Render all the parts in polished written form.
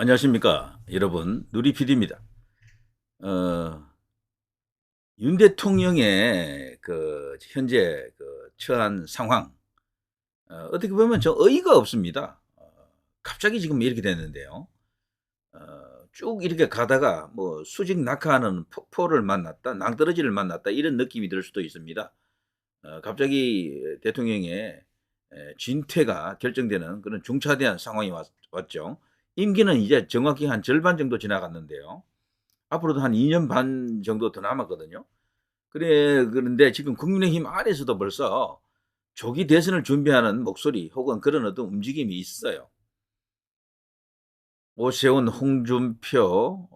안녕하십니까 여러분, 누리 PD입니다. 어, 윤 대통령의 그 현재 그 처한 상황, 어떻게 보면 저 어이가 없습니다. 갑자기 지금 이렇게 됐는데요. 쭉 이렇게 가다가 뭐 수직 낙하하는 폭포를 만났다, 낭떠러지를 만났다, 이런 느낌이 들 수도 있습니다. 갑자기 대통령의 진퇴가 결정되는 그런 중차대한 상황이 왔죠. 임기는 이제 정확히 한 절반 정도 지나갔는데요. 앞으로도 한 2년 반 정도 더 남았거든요. 그런데 지금 국민의힘 안에서도 벌써 조기 대선을 준비하는 목소리 혹은 그런 어떤 움직임이 있어요. 오세훈, 홍준표,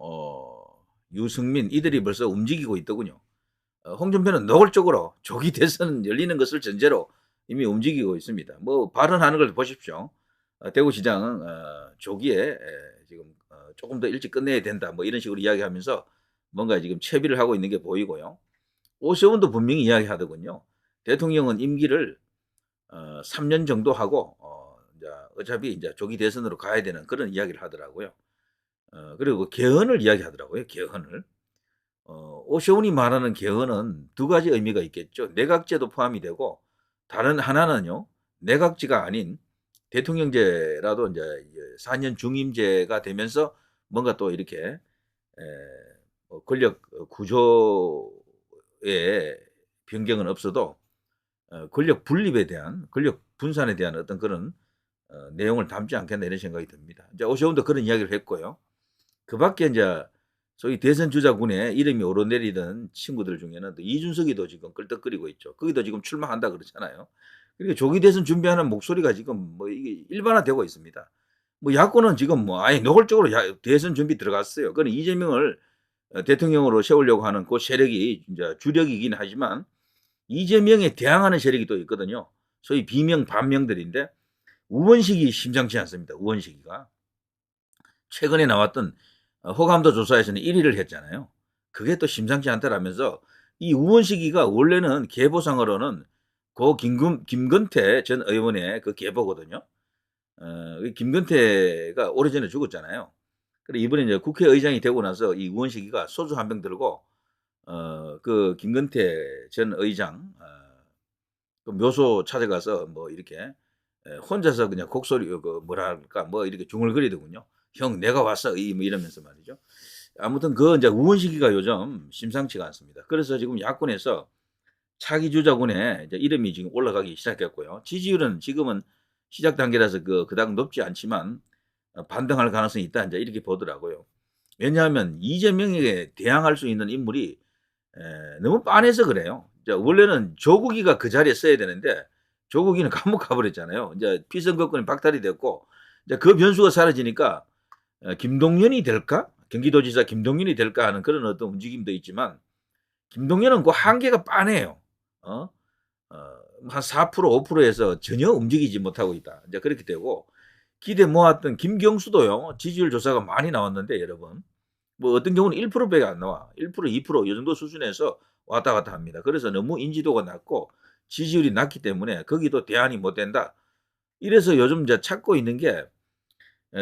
유승민 이들이 벌써 움직이고 있더군요. 홍준표는 노골적으로 조기 대선 열리는 것을 전제로 이미 움직이고 있습니다. 뭐 발언하는 걸 보십시오. 대구시장은 조기에 지금 조금 더 일찍 끝내야 된다, 뭐 이런 식으로 이야기하면서 뭔가 지금 채비를 하고 있는 게 보이고요. 오세훈도 분명히 이야기하더군요. 대통령은 임기를 3년 정도 하고 이제 어차피 이제 조기 대선으로 가야 되는 그런 이야기를 하더라고요. 그리고 개헌을 이야기하더라고요. 개헌을. 오세훈이 말하는 개헌은 두 가지 의미가 있겠죠. 내각제도 포함이 되고, 다른 하나는요, 내각제가 아닌 대통령제라도 이제 4년 중임제가 되면서 뭔가 또 이렇게 권력 구조의 변경은 없어도 권력 분립에 대한, 권력 분산에 대한 어떤 그런 내용을 담지 않겠나 이런 생각이 듭니다. 이제 오세훈도 그런 이야기를 했고요. 그 밖에 이제 소위 대선 주자군에 이름이 오르내리던 친구들 중에는 또 이준석이도 지금 끌떡거리고 있죠. 거기도 지금 출마한다 그러잖아요. 그러니까 조기 대선 준비하는 목소리가 지금 뭐 이게 일반화되고 있습니다. 뭐 야권은 지금 뭐 아예 노골적으로 대선 준비 들어갔어요. 그건 이재명을 대통령으로 세우려고 하는 그 세력이 이제 주력이긴 하지만, 이재명에 대항하는 세력이 또 있거든요. 소위 비명 반명들인데, 우원식이 심상치 않습니다. 우원식이가 최근에 나왔던 호감도 조사에서는 1위를 했잖아요. 그게 또 심상치 않다라면서, 이 우원식이가 원래는 계보상으로는 고 김건태 전 의원의 그 계보거든요. 김건태가 오래전에 죽었잖아요. 그래 이번에 이제 국회의장이 되고 나서 이 우원식이가 소주 한 병 들고 그 김건태 전 의장 그 묘소 찾아가서 뭐 이렇게 혼자서 그냥 곡소리 그 뭐랄까 뭐 이렇게 중얼거리더군요. 형 내가 왔어 이 뭐 이러면서 말이죠. 아무튼 그 이제 우원식이가 요즘 심상치가 않습니다. 그래서 지금 야권에서 차기 주자군에 이제 이름이 지금 올라가기 시작했고요. 지지율은 지금은 시작 단계라서 그닥 높지 않지만 반등할 가능성이 있다 이제 이렇게 보더라고요. 왜냐하면 이재명에게 대항할 수 있는 인물이 너무 빤해서 그래요. 이제 원래는 조국이가 그 자리에 써야 되는데 조국이는 감옥 가버렸잖아요. 이제 피선거권이 박탈이 됐고, 이제 그 변수가 사라지니까 김동연이 될까? 경기도지사 김동연이 될까 하는 그런 어떤 움직임도 있지만, 김동연은 그 한계가 빤해요. 어? 한 4%, 5%에서 전혀 움직이지 못하고 있다. 이제 그렇게 되고, 기대 모았던 김경수도요, 지지율 조사가 많이 나왔는데, 여러분. 뭐 어떤 경우는 1%밖에 안 나와. 1%, 2%이 정도 수준에서 왔다 갔다 합니다. 그래서 너무 인지도가 낮고 지지율이 낮기 때문에 거기도 대안이 못 된다. 이래서 요즘 이제 찾고 있는 게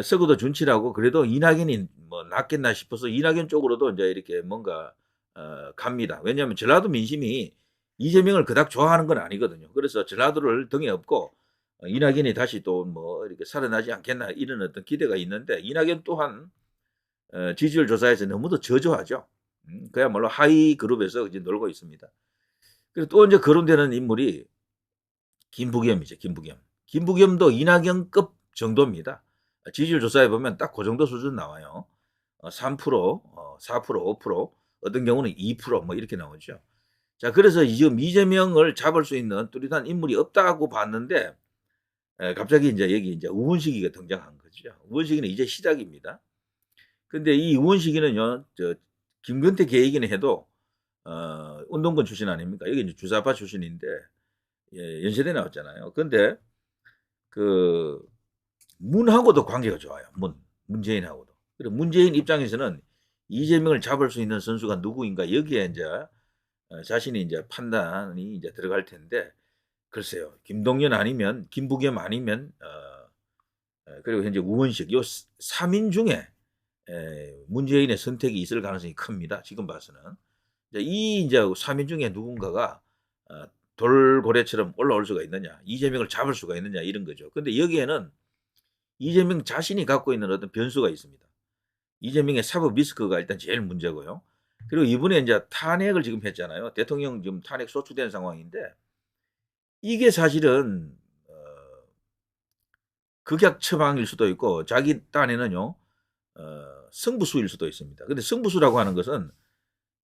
서구도 준치라고, 그래도 이낙연이 뭐 낫겠나 싶어서 이낙연 쪽으로도 이제 이렇게 뭔가 갑니다. 왜냐하면 전라도 민심이 이재명을 그닥 좋아하는 건 아니거든요. 그래서 전라도를 등에 업고 이낙연이 다시 또 뭐 이렇게 살아나지 않겠나 이런 어떤 기대가 있는데, 이낙연 또한 지지율 조사에서 너무도 저조하죠. 그야말로 하위 그룹에서 이제 놀고 있습니다. 그리고 또 이제 거론되는 인물이 김부겸이죠. 김부겸. 김부겸도 이낙연급 정도입니다. 지지율 조사에 보면 딱 그 정도 수준 나와요. 3%, 4%, 5%, 어떤 경우는 2%뭐 이렇게 나오죠. 자, 그래서 지금 이재명을 잡을 수 있는 뚜렷한 인물이 없다고 봤는데, 갑자기 이제 여기 이제 우원식이가 등장한 거죠. 우원식이는 이제 시작입니다. 근데 이 우원식이는요, 김근태 계이기는 해도 운동권 출신 아닙니까? 여기 이제 주사파 출신인데, 연세대 나왔잖아요. 근데 그 문하고도 관계가 좋아요. 문재인하고도. 그리고 문재인 입장에서는 이재명을 잡을 수 있는 선수가 누구인가, 여기에 이제 자신이 이제 판단이 이제 들어갈 텐데, 글쎄요. 김동연 아니면 김부겸 아니면 그리고 현재 우원식 요 3인 중에 문재인의 선택이 있을 가능성이 큽니다. 지금 봐서는. 이제 3인 중에 누군가가 돌고래처럼 올라올 수가 있느냐, 이재명을 잡을 수가 있느냐 이런 거죠. 근데 여기에는 이재명 자신이 갖고 있는 어떤 변수가 있습니다. 이재명의 사법 리스크가 일단 제일 문제고요. 그리고 이번에 이제 탄핵을 지금 했잖아요. 대통령 지금 탄핵 소추된 상황인데 이게 사실은 극약 처방일 수도 있고 자기 딴에는요 승부수일 수도 있습니다. 근데 승부수라고 하는 것은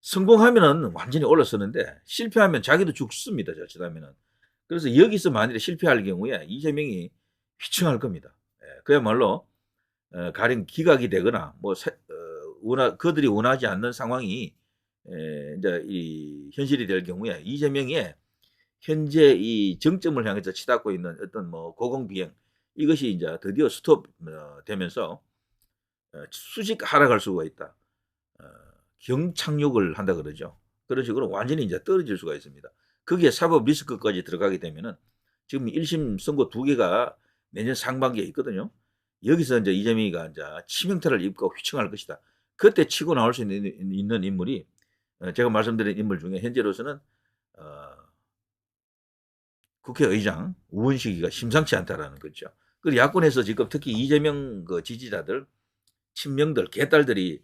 성공하면은 완전히 올라서는데 실패하면 자기도 죽습니다. 자칫하면은. 그래서 여기서 만일에 실패할 경우에 이재명이 휘청할 겁니다. 그야말로 가령 기각이 되거나 뭐 그들이 원하지 않는 상황이 이제 이 현실이 될 경우에 이재명의 현재 이 정점을 향해서 치닫고 있는 어떤 뭐 고공비행 이것이 이제 드디어 스톱 되면서 수직 하락할 수가 있다. 경착륙을 한다 그러죠. 그런 식으로 완전히 이제 떨어질 수가 있습니다. 거기에 사법 리스크까지 들어가게 되면은 지금 1심 선고 2개가 내년 상반기에 있거든요. 여기서 이제 이재명이가 이제 치명타를 입고 휘청할 것이다. 그때 치고 나올 수 있는 인물이 제가 말씀드린 인물 중에 현재로서는 국회의장 우원식이가 심상치 않다라는 거죠. 그리고 야권에서 지금 특히 이재명 그 지지자들, 친명들, 개딸들이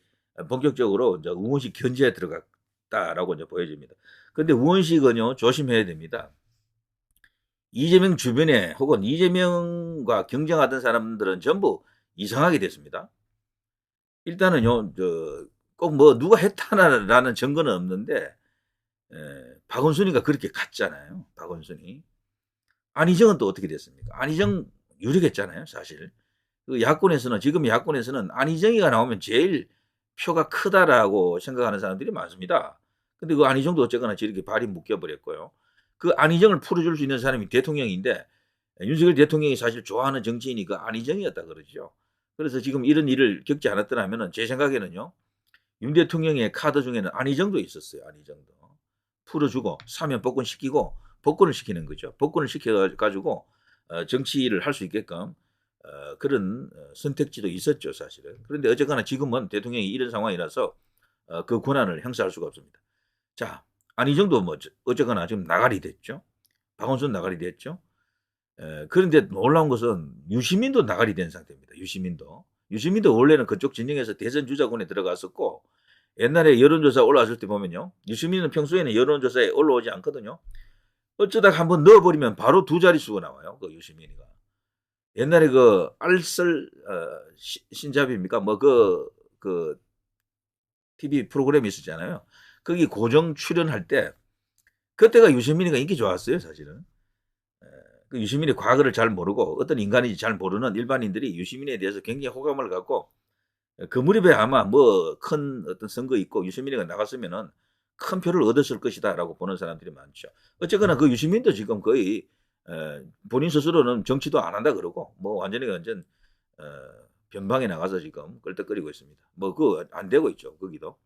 본격적으로 이제 우원식 견제에 들어갔다라고 이제 보여집니다. 근데 우원식은요 조심해야 됩니다. 이재명 주변에 혹은 이재명과 경쟁하던 사람들은 전부 이상하게 됐습니다. 일단은요 꼭 뭐 누가 했다라는 증거는 없는데 박원순이가 그렇게 갔잖아요. 박원순이. 안희정은 또 어떻게 됐습니까? 안희정 유력했잖아요, 사실. 그 야권에서는 지금 야권에서는 안희정이가 나오면 제일 표가 크다라고 생각하는 사람들이 많습니다. 근데 그 안희정도 어쨌거나 저렇게 발이 묶여버렸고요. 그 안희정을 풀어줄 수 있는 사람이 대통령인데 윤석열 대통령이 사실 좋아하는 정치인이 그 안희정이었다 그러죠. 그래서 지금 이런 일을 겪지 않았더라면은 제 생각에는요. 윤 대통령의 카드 중에는 안희정도 있었어요. 안희정도. 풀어주고 사면 복권시키고 복권을 시키는 거죠. 복권을 시켜가지고 정치를 할 수 있게끔 그런 선택지도 있었죠. 사실은. 그런데 어쨌거나 지금은 대통령이 이런 상황이라서 그 권한을 행사할 수가 없습니다. 자, 안희정도 뭐 어쨌거나 지금 나가리 됐죠. 박원순 나가리 됐죠. 그런데 놀라운 것은 유시민도 나가리 된 상태입니다. 유시민도 원래는 그쪽 진영에서 대선 주자군에 들어갔었고 옛날에 여론조사 올라왔을 때 보면요. 유시민은 평소에는 여론조사에 올라오지 않거든요. 어쩌다가 한번 넣어버리면 바로 2자릿수가 나와요. 그 유시민이가. 옛날에 그 알쓸 신잡입니까? 뭐 그 TV 프로그램이 있었잖아요. 거기 고정 출연할 때 그때가 유시민이가 인기 좋았어요. 사실은. 그 유시민의 과거를 잘 모르고 어떤 인간인지 잘 모르는 일반인들이 유시민에 대해서 굉장히 호감을 갖고 그 무렵에 아마 뭐 큰 어떤 선거 있고 유시민이가 나갔으면은 큰 표를 얻었을 것이다라고 보는 사람들이 많죠. 어쨌거나 그 유시민도 지금 거의 본인 스스로는 정치도 안 한다 그러고 뭐 완전히 완전 변방에 나가서 지금 끌떡거리고 있습니다. 뭐 그거 안 되고 있죠. 거기도.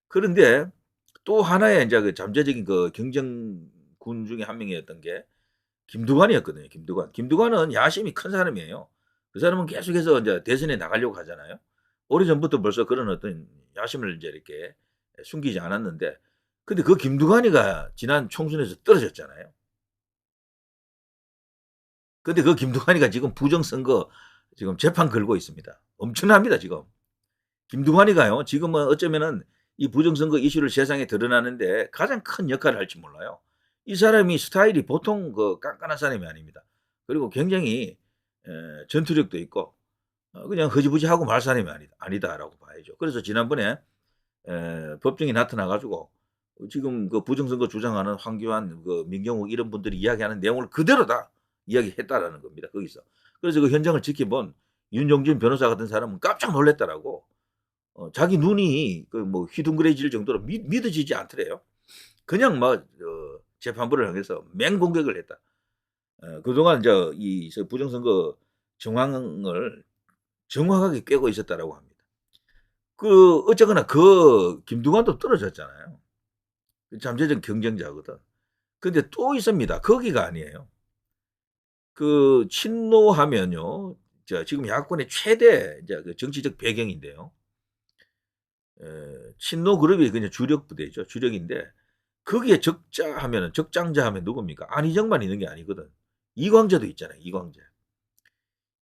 그런데 또 하나의 이제 그 잠재적인 그 경쟁군 중에 한 명이었던 게 김두관이었거든요. 김두관은 야심이 큰 사람이에요. 그 사람은 계속해서 이제 대선에 나가려고 하잖아요. 오래전부터 벌써 그런 어떤 야심을 이제 이렇게 숨기지 않았는데, 근데 그 김두관이가 지난 총선에서 떨어졌잖아요. 근데 그 김두관이가 지금 부정선거 지금 재판 걸고 있습니다. 엄청납니다, 지금. 김두관이가요, 지금은 어쩌면은 이 부정선거 이슈를 세상에 드러나는데 가장 큰 역할을 할지 몰라요. 이 사람이 스타일이 보통 그 깐깐한 사람이 아닙니다. 그리고 굉장히 전투력도 있고 그냥 허지부지하고 말 사람이 아니다라고 봐야죠. 그래서 지난번에 법정에 나타나가지고 지금 그 부정선거 주장하는 황교안, 그 민경욱 이런 분들이 이야기하는 내용을 그대로 다 이야기했다라는 겁니다. 거기서. 그래서 그 현장을 지켜본 윤종진 변호사 같은 사람은 깜짝 놀랐다라고. 자기 눈이 그 뭐 휘둥그레질 정도로 믿어지지 않더래요. 그냥 막 재판부를 향해서 맹공격을 했다. 그동안 이제 이 부정선거 정황을 정확하게 꿰고 있었다라고 합니다. 그 어쨌거나 그 김두관도 떨어졌잖아요. 잠재적 경쟁자거든. 근데 또 있습니다. 거기가 아니에요. 그 친노하면요. 지금 야권의 최대 이제 그 정치적 배경인데요. 친노 그룹이 그냥 주력 부대죠. 주력인데 거기에 적자 하면은 적장자 하면 누굽니까? 안희정만 있는 게 아니거든. 이광재도 있잖아요. 이광재.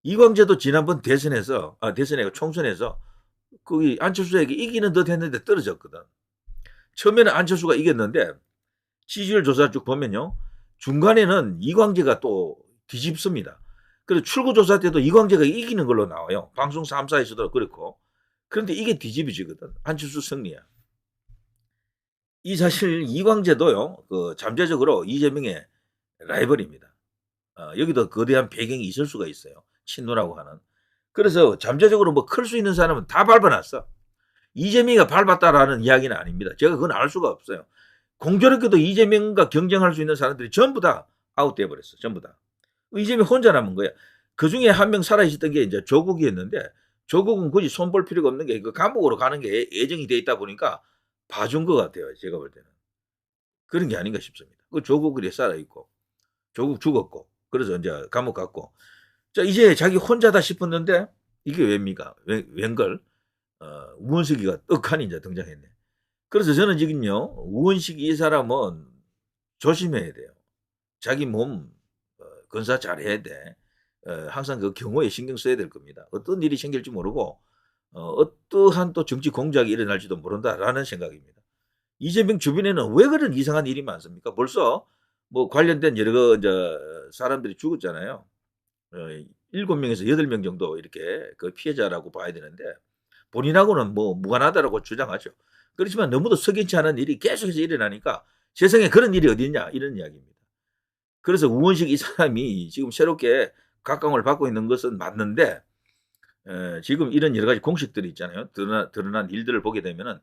이광재도 지난번 대선에 총선에서 거기 안철수에게 이기는 듯 했는데 떨어졌거든. 처음에는 안철수가 이겼는데 지지율 조사 쭉 보면요. 중간에는 이광재가 또 뒤집습니다. 그래서 출구조사 때도 이광재가 이기는 걸로 나와요. 방송 3사에서도 그렇고. 그런데 이게 뒤집어지거든. 안철수 승리야. 이 사실 이광재도요. 그 잠재적으로 이재명의 라이벌입니다. 여기도 거대한 배경이 있을 수가 있어요. 친노라고 하는. 그래서 잠재적으로 뭐 클 수 있는 사람은 다 밟아놨어. 이재명이가 밟았다라는 이야기는 아닙니다. 제가 그건 알 수가 없어요. 공교롭게도 이재명과 경쟁할 수 있는 사람들이 전부 다 아웃돼 버렸어. 전부 다. 이재명 혼자 남은 거야. 그 중에 한 명 살아있었던 게 이제 조국이었는데 조국은 굳이 손볼 필요가 없는 게 그 감옥으로 가는 게 예정이 돼 있다 보니까 봐준 것 같아요. 제가 볼 때는. 그런 게 아닌가 싶습니다. 그 조국이 살아있고 조국 죽었고 그래서 이제 감옥 갔고 자 이제 자기 혼자다 싶었는데 이게 왜입니까? 웬걸? 우원식이가 떡하니 이제 등장했네. 그래서 저는 지금요 우원식 이 사람은 조심해야 돼요. 자기 몸 건사 잘해야 돼. 항상 그 경호에 신경 써야 될 겁니다. 어떤 일이 생길지 모르고 어떠한 또 정치 공작이 일어날지도 모른다라는 생각입니다. 이재명 주변에는 왜 그런 이상한 일이 많습니까? 벌써 뭐 관련된 여러 이제 사람들이 죽었잖아요. 7명에서 8명 정도 이렇게 그 피해자라고 봐야 되는데 본인하고는 뭐 무관하다라고 주장하죠. 그렇지만 너무도 석연치 않은 일이 계속해서 일어나니까 세상에 그런 일이 어디 있냐 이런 이야기입니다. 그래서 우원식 이 사람이 지금 새롭게 각광을 받고 있는 것은 맞는데 지금 이런 여러 가지 공식들이 있잖아요. 드러난 일들을 보게 되면은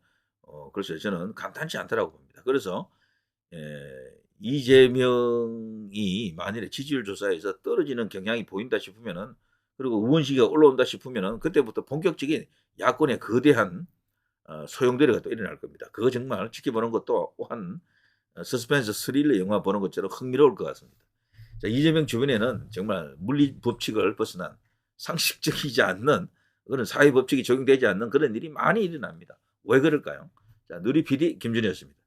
글쎄요 저는 간단치 않다라고 봅니다. 그래서 이재명이 만일에 지지율 조사에서 떨어지는 경향이 보인다 싶으면은 그리고 우원식이가 올라온다 싶으면은 그때부터 본격적인 야권의 거대한 소용돌이가 또 일어날 겁니다. 그거 정말 지켜보는 것도 한 서스펜스 스릴러 영화 보는 것처럼 흥미로울 것 같습니다. 자, 이재명 주변에는 정말 물리 법칙을 벗어난 상식적이지 않는 그런 사회 법칙이 적용되지 않는 그런 일이 많이 일어납니다. 왜 그럴까요? 자, 누리 PD 김준이었습니다.